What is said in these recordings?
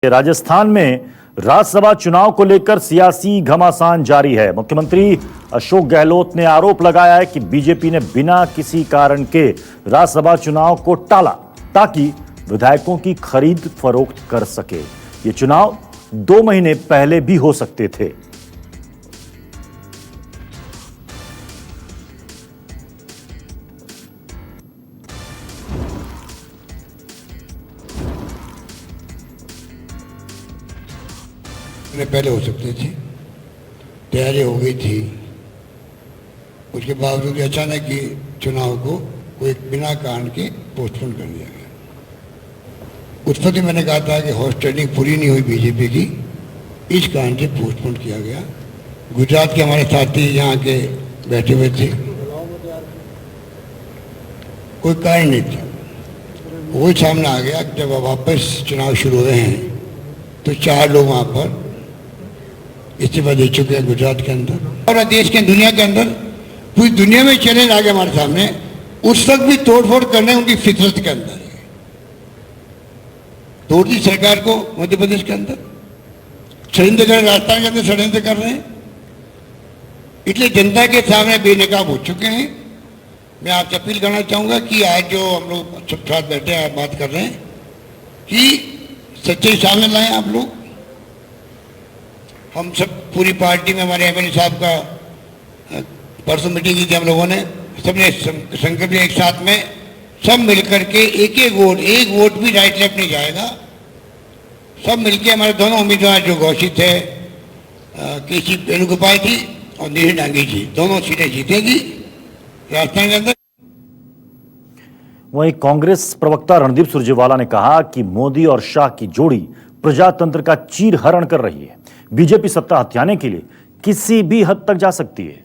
राजस्थान में राज्यसभा चुनाव को लेकर सियासी घमासान जारी है। मुख्यमंत्री अशोक गहलोत ने आरोप लगाया है कि बीजेपी ने बिना किसी कारण के राज्यसभा चुनाव को टाला ताकि विधायकों की खरीद फरोख्त कर सके। ये चुनाव 2 महीने पहले भी हो सकते थे। पहले हो सकते थे, तैयारी हो गई थी। उसके बावजूद अचानक ही चुनाव को कोई बिना कारण के पोस्टपोन कर दिया गया। उस वक्त मैंने कहा था कि हॉर्स ट्रेडिंग पूरी नहीं हुई बीजेपी की, इस कारण से पोस्टपोन किया गया। गुजरात के हमारे साथी यहाँ के बैठे हुए थे, कोई कारण नहीं था। वही सामने आ गया कि जब वापस चुनाव शुरू हुए हैं तो 4 लोग वहाँ पर इस्तीफा दे चुके हैं गुजरात के अंदर और देश के दुनिया के अंदर। पूरी दुनिया में चैलेंज आ गया हमारे सामने। उस वक्त भी तोड़फोड़ करने उनकी फितरत के अंदर है। तोड़ दी सरकार को मध्य प्रदेश के अंदर, षड्यंत्र कर राजस्थान के अंदर षड्यंत्र कर रहे हैं, इसलिए जनता के सामने बेनकाब हो चुके हैं। मैं आपसे अपील करना चाहूंगा कि आज जो हम लोग सब साथ बैठे हैं बात कर रहे हैं कि सच्चाई सामने लाएं आप लोग। हम सब पूरी पार्टी में हमारे एमएलए साहब का परसों मीटिंग की थी हम लोगों ने, सबने संकल्प लिया एक साथ में सब मिलकर के एक वोट भी राइट लेफ्ट नहीं जाएगा। सब मिलके हमारे दोनों उम्मीदवार जो घोषित है केसी वेणुगोपाल जी और नीरज डांगी जी, दोनों सीटें जीतेगी राजस्थान के अंदर। वहीं कांग्रेस प्रवक्ता रणदीप सुरजेवाला ने कहा कि मोदी और शाह की जोड़ी प्रजातंत्र का चीरहरण कर रही है। बीजेपी सत्ता हथियाने के लिए किसी भी हद तक जा सकती है।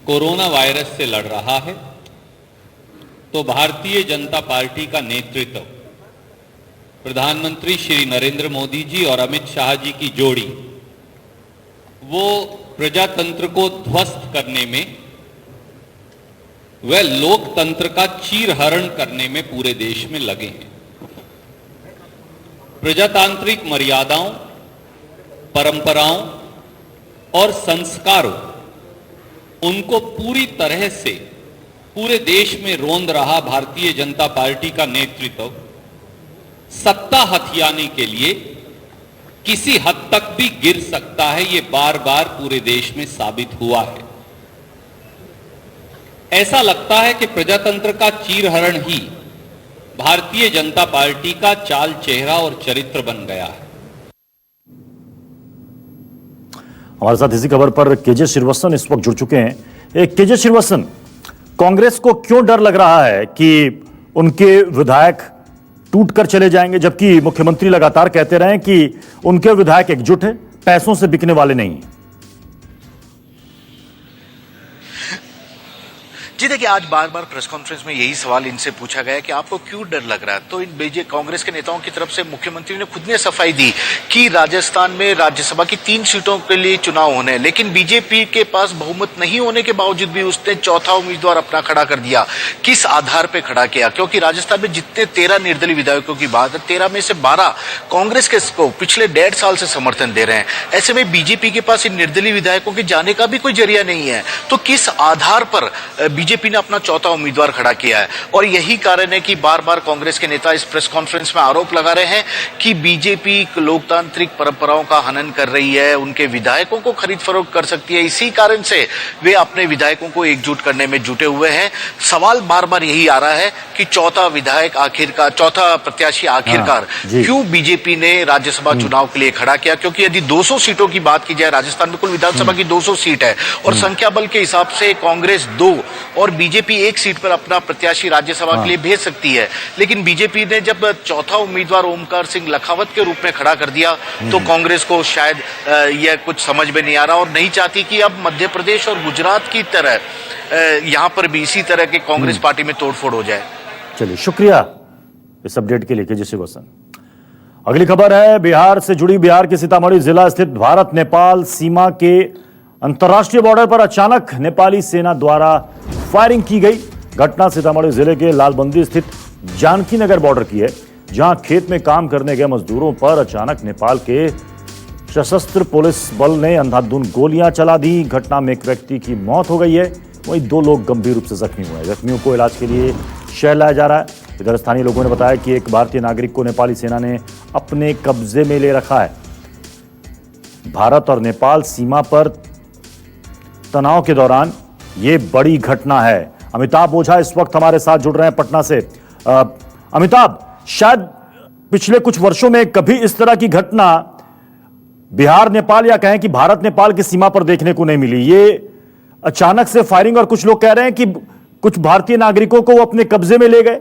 कोरोना वायरस से लड़ रहा है तो भारतीय जनता पार्टी का नेतृत्व प्रधानमंत्री श्री नरेंद्र मोदी जी और अमित शाह जी की जोड़ी वो प्रजातंत्र को ध्वस्त करने में, वह लोकतंत्र का चीरहरण करने में पूरे देश में लगे हैं। प्रजातांत्रिक मर्यादाओं, परंपराओं और संस्कारों, उनको पूरी तरह से पूरे देश में रोंद रहा भारतीय जनता पार्टी का नेतृत्व सत्ता हथियाने के लिए किसी हद तक भी गिर सकता है। ये बार बार पूरे देश में साबित हुआ है। ऐसा लगता है कि प्रजातंत्र का चीरहरण ही भारतीय जनता पार्टी का चाल चेहरा और चरित्र बन गया है। हमारे साथ इसी खबर पर केजे श्रीवास्तव इस वक्त जुड़ चुके हैं। केजे श्रीवास्तव, कांग्रेस को क्यों डर लग रहा है कि उनके विधायक टूट कर चले जाएंगे, जबकि मुख्यमंत्री लगातार कहते रहे कि उनके विधायक एकजुट है, पैसों से बिकने वाले नहीं? जी देखिए, आज बार बार प्रेस कॉन्फ्रेंस में यही सवाल इनसे पूछा गया कि आपको क्यों डर लग रहा है। तो इन कांग्रेस के नेताओं की तरफ से मुख्यमंत्री ने खुद ने सफाई दी कि राजस्थान में राज्यसभा की 3 सीटों के लिए चुनाव होने हैं, लेकिन बीजेपी के पास बहुमत नहीं होने के बावजूद भी उसने चौथा उम्मीदवार अपना खड़ा कर दिया। किस आधार पर खड़ा किया? क्योंकि राजस्थान में जितने 13 निर्दलीय विधायकों की बात है, 13 में से 12 कांग्रेस के पिछले 1.5 साल से समर्थन दे रहे हैं। ऐसे में बीजेपी के पास इन निर्दलीय विधायकों के जाने का भी कोई जरिया नहीं है। तो किस आधार पर बीजेपी ने अपना चौथा उम्मीदवार खड़ा किया है? और यही कारण है कि बार बार कांग्रेस के नेता इस प्रेस कॉन्फ्रेंस में आरोप लगा रहे हैं कि बीजेपी लोकतांत्रिक परंपराओं का हनन कर रही है, उनके विधायकों को खरीद फरोख्त कर सकती है। इसी कारण से वे अपने विधायकों को एकजुट करने में जुटे हुए हैं। सवाल बार बार यही आ रहा है कि चौथा प्रत्याशी आखिरकार क्यों बीजेपी ने राज्यसभा चुनाव के लिए खड़ा किया? क्योंकि यदि 200 सीटों की बात की जाए, राजस्थान में कुल विधानसभा की 200 सीट है और संख्या बल के हिसाब से कांग्रेस 2 और बीजेपी 1 सीट पर अपना प्रत्याशी राज्यसभा के लिए भेज सकती है। लेकिन बीजेपी ने जब चौथा उम्मीदवार ओमकार सिंह लखावत के रूप में खड़ा कर दिया तो कांग्रेस को शायद यह कुछ समझ में नहीं आ रहा और नहीं चाहती कि अब मध्य प्रदेश और गुजरात की तरह यहां पर भी इसी तरह के कांग्रेस पार्टी में तोड़फोड़ हो जाए। चलिए, शुक्रिया इस अपडेट के लिए केजे श्रीवास्तव। अगली खबर है बिहार से जुड़ी। बिहार के सीतामढ़ी जिला स्थित भारत नेपाल सीमा के अंतर्राष्ट्रीय बॉर्डर पर अचानक नेपाली सेना द्वारा फायरिंग की गई। घटना सीतामढ़ी जिले के लालबंदी स्थित जानकी नगर बॉर्डर की है। जहां खेत में काम करने गए मजदूरों पर अचानक नेपाल के सशस्त्र पुलिस बल ने अंधाधुंध गोलियां चला दी। घटना में एक व्यक्ति की मौत हो गई है, वहीं 2 लोग गंभीर रूप से जख्मी हुए हैं। जख्मियों को इलाज के लिए शहर लाया जा रहा है। इधर स्थानीय लोगों ने बताया कि एक भारतीय नागरिक को नेपाली सेना ने अपने कब्जे में ले रखा है। भारत और नेपाल सीमा पर तनाव के दौरान यह बड़ी घटना है। अमिताभ ओझा इस वक्त हमारे साथ जुड़ रहे हैं पटना से। अमिताभ, शायद पिछले कुछ वर्षों में कभी इस तरह की घटना बिहार नेपाल या कहें कि भारत नेपाल की सीमा पर देखने को नहीं मिली। ये अचानक से फायरिंग और कुछ लोग कह रहे हैं कि कुछ भारतीय नागरिकों को वो अपने कब्जे में ले गए।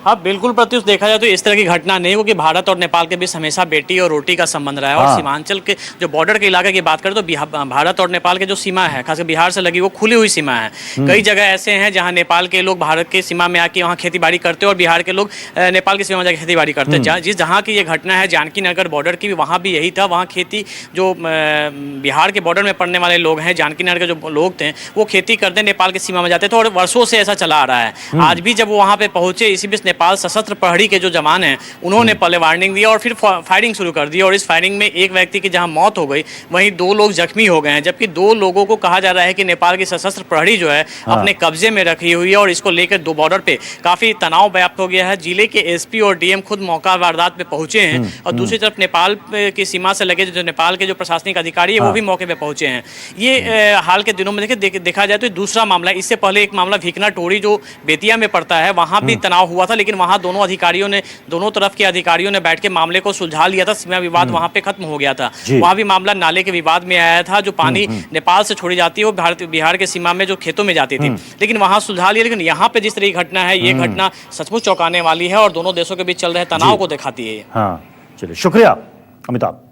हाँ बिल्कुल प्रत्युष, देखा जाए तो इस तरह की घटना नहीं, क्योंकि भारत और नेपाल के बीच हमेशा बेटी और रोटी का संबंध रहा है। और सीमांचल के जो बॉर्डर के इलाके की बात करें तो भारत और नेपाल के जो सीमा है, खासकर बिहार से लगी, वो खुली हुई सीमा है। कई जगह ऐसे हैं जहां नेपाल के लोग भारत की सीमा में आके वहां खेती बाड़ी करते हैं और बिहार के लोग नेपाल की सीमा में जाकर खेती बाड़ी करते हैं। जहाँ की ये घटना है जानकी नगर बॉर्डर की, वहाँ भी यही था। वहाँ खेती जो बिहार के बॉर्डर में पड़ने वाले लोग हैं, जानकी नगर के जो लोग थे, वो खेती करते नेपाल की सीमा में जाते थे और वर्षों से ऐसा चला आ रहा है। आज भी जब वो वहाँ पे पहुंचे, इसी बीच नेपाल सशस्त्र प्रहरी के जो जवान हैं, उन्होंने पहले वार्निंग दिया और फिर फायरिंग शुरू कर दी। और इस फायरिंग में एक व्यक्ति की जहां मौत हो गई, वहीं 2 लोग जख्मी हो गए हैं। जबकि 2 लोगों को कहा जा रहा है कि नेपाल की सशस्त्र प्रहरी जो है अपने कब्जे में रखी हुई है और इसको लेकर 2 बॉर्डर पे काफी तनाव व्याप्त हो गया है। जिले के एसपी और डीएम खुद मौका वारदात पे पहुंचे हैं और दूसरी तरफ नेपाल की सीमा से लगे जो नेपाल के जो प्रशासनिक अधिकारी है वो भी मौके पे पहुंचे हैं। ये हाल के दिनों में देखा जाए तो दूसरा मामला। इससे पहले एक मामला भिकना टोरी जो बेतिया में पड़ता है, वहां भी तनाव हुआ था, लेकिन वहां दोनों तरफ के अधिकारियों ने बैठ के मामले को सुलझा लिया था। सीमा विवाद वहां पे खत्म हो गया था। वहां भी मामला नाले के विवाद में आया था। जो पानी नेपाल से छोड़ी जाती है वो बिहार के सीमा में जो खेतों में जाती थी, लेकिन वहां सुलझा लिया। लेकिन यहाँ पे जिस तरह की घटना है, ये घटना सचमुच चौंकाने वाली है और दोनों देशों के बीच चल रहे तनाव को दिखाती है। हाँ, चलिए, शुक्रिया अमिताभ।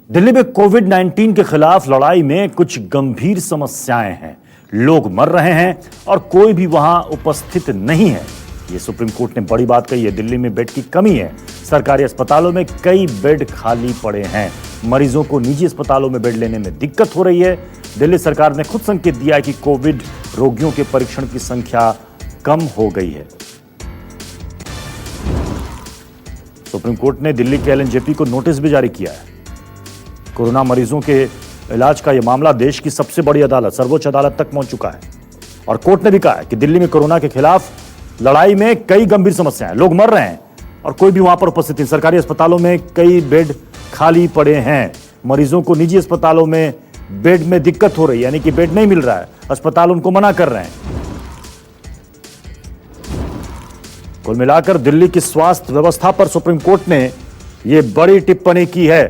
दिल्ली में कोविड-19 के खिलाफ लड़ाई में कुछ गंभीर समस्याएं हैं। लोग मर रहे हैं और कोई भी वहां उपस्थित नहीं है। ये सुप्रीम कोर्ट ने बड़ी बात कही है। दिल्ली में बेड की कमी है। सरकारी अस्पतालों में कई बेड खाली पड़े हैं। मरीजों को निजी अस्पतालों में बेड लेने में दिक्कत हो रही है। दिल्ली सरकार ने खुद संकेत दिया है कि कोविड रोगियों के परीक्षण की संख्या कम हो गई है। सुप्रीम कोर्ट ने दिल्ली के एलएनजेपी को नोटिस भी जारी किया है। कोरोना मरीजों के इलाज का यह मामला देश की सबसे बड़ी अदालत सर्वोच्च अदालत तक पहुंच चुका है और कोर्ट ने भी कहा है कि दिल्ली में कोरोना के खिलाफ लड़ाई में कई गंभीर समस्याएं, लोग मर रहे हैं और कोई भी वहां पर उपस्थित नहीं। सरकारी अस्पतालों में कई बेड खाली पड़े हैं। मरीजों को निजी अस्पतालों में बेड में दिक्कत हो रही है, यानी कि बेड नहीं मिल रहा है, अस्पताल उनको मना कर रहे हैं। कुल मिलाकर दिल्ली की स्वास्थ्य व्यवस्था पर सुप्रीम कोर्ट ने यह बड़ी टिप्पणी की है।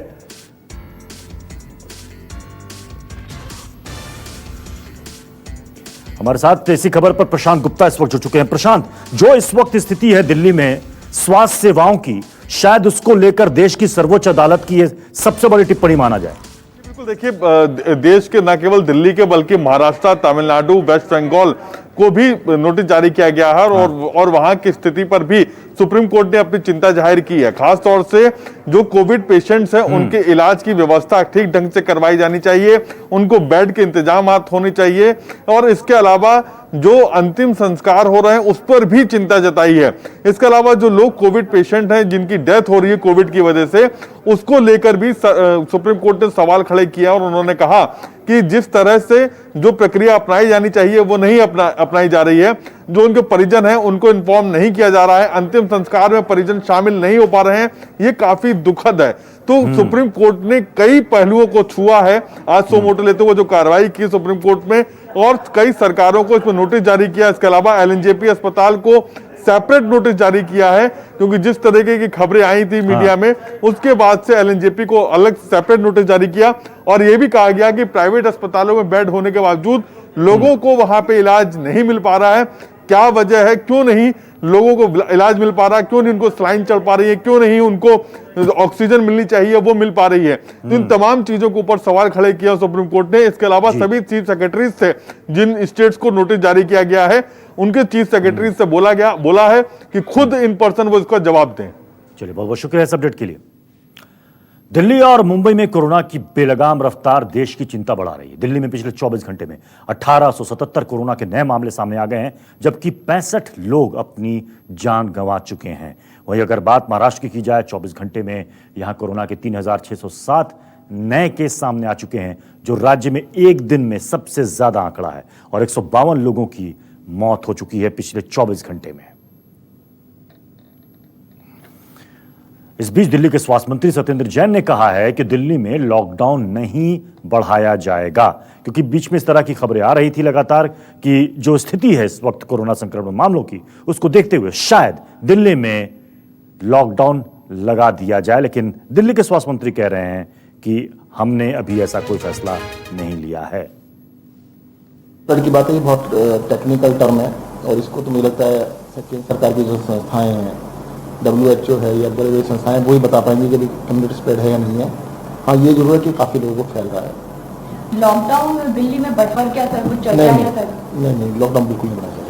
हमारे साथ इसी खबर पर प्रशांत गुप्ता इस वक्त जुड़ चुके हैं। प्रशांत, जो इस वक्त स्थिति है दिल्ली में स्वास्थ्य सेवाओं की, शायद उसको लेकर देश की सर्वोच्च अदालत की सबसे बड़ी टिप्पणी माना जाए। बिल्कुल, देखिए, देश के न केवल दिल्ली के बल्कि महाराष्ट्र, तमिलनाडु, वेस्ट बंगाल को भी नोटिस जारी किया गया है और वहां की स्थिति पर भी सुप्रीम कोर्ट ने अपनी चिंता जाहिर की है। खास तौर से जो कोविड पेशेंट्स हैं उनके इलाज की व्यवस्था ठीक ढंग से करवाई जानी चाहिए, उनको बेड के इंतजाम होने चाहिए और इसके अलावा जो अंतिम संस्कार हो रहे हैं उस पर भी चिंता जताई है। इसके अलावा जो लोग कोविड पेशेंट हैं जिनकी डेथ हो रही है कोविड की वजह से, उसको लेकर भी सुप्रीम कोर्ट ने सवाल खड़े किया और उन्होंने कहा कि जिस तरह से जो प्रक्रिया अपनाई जानी चाहिए वो नहीं अपनाई जा रही है। जो उनके परिजन हैं उनको इन्फॉर्म नहीं किया जा रहा है, अंतिम संस्कार में परिजन शामिल नहीं हो पा रहे हैं, ये काफी दुखद है। तो सुप्रीम कोर्ट ने कई पहलुओं को छुआ है आज सो मोटो लेते हुए जो कार्रवाई की सुप्रीम कोर्ट में, और कई सरकारों को इसमें नोटिस जारी किया। इसके अलावा एलएनजेपी अस्पताल को सेपरेट नोटिस जारी किया है, क्योंकि जिस तरीके की खबरें आई थी मीडिया में, उसके बाद से एलएनजेपी को अलग सेपरेट नोटिस जारी किया और यह भी कहा गया कि प्राइवेट अस्पतालों में बेड होने के बावजूद लोगों को वहां पे इलाज नहीं मिल पा रहा है। क्या वजह है, क्यों नहीं लोगों को इलाज मिल पा रहा है, क्यों नहीं उनको सलाइन चल पा रही है, क्यों नहीं उनको ऑक्सीजन मिलनी चाहिए वो मिल पा रही है। तो इन तमाम चीजों के ऊपर सवाल खड़े किया सुप्रीम कोर्ट ने। इसके अलावा सभी चीफ सेक्रेटरीज से जिन स्टेट्स को नोटिस जारी किया गया है उनके चीफ सेक्रेटरीज से बोला है कि खुद इन पर्सन वो इसका जवाब दें। चलिए, बहुत बहुत शुक्रिया इस अपडेट के लिए। दिल्ली और मुंबई में कोरोना की बेलगाम रफ्तार देश की चिंता बढ़ा रही है। दिल्ली में पिछले 24 घंटे में 1877 कोरोना के नए मामले सामने आ गए हैं, जबकि 65 लोग अपनी जान गंवा चुके हैं। वहीं अगर बात महाराष्ट्र की जाए, 24 घंटे में यहां कोरोना के 3607 नए केस सामने आ चुके हैं, जो राज्य में एक दिन में सबसे ज्यादा आंकड़ा है, और 152 लोगों की मौत हो चुकी है पिछले 24 घंटे में। इस बीच दिल्ली के स्वास्थ्य मंत्री सत्येंद्र जैन ने कहा है कि दिल्ली में लॉकडाउन नहीं बढ़ाया जाएगा, क्योंकि बीच में इस तरह की खबरें आ रही थी लगातार कि जो स्थिति है इस वक्त कोरोना संक्रमण मामलों की, उसको देखते हुए शायद दिल्ली में लॉकडाउन लगा दिया जाए। लेकिन दिल्ली के स्वास्थ्य मंत्री कह रहे हैं कि हमने अभी ऐसा कोई फैसला नहीं लिया है। की बात है, ये बहुत टेक्निकल टर्म है और इसको तो मुझे लगता है केंद्र सरकार की जो संस्थाएं हैं, WHO है या बड़ी बड़ी संस्थाएं, वो ही बता पाएंगी कि कम्युनिटी स्प्रेड है या नहीं है। हाँ, ये जरूर है कि काफी लोगों को फैल रहा है। लॉकडाउन दिल्ली में बढ़ा क्या सर, कुछ चल रहा है सर? नहीं, लॉकडाउन बिल्कुल नहीं बढ़ा।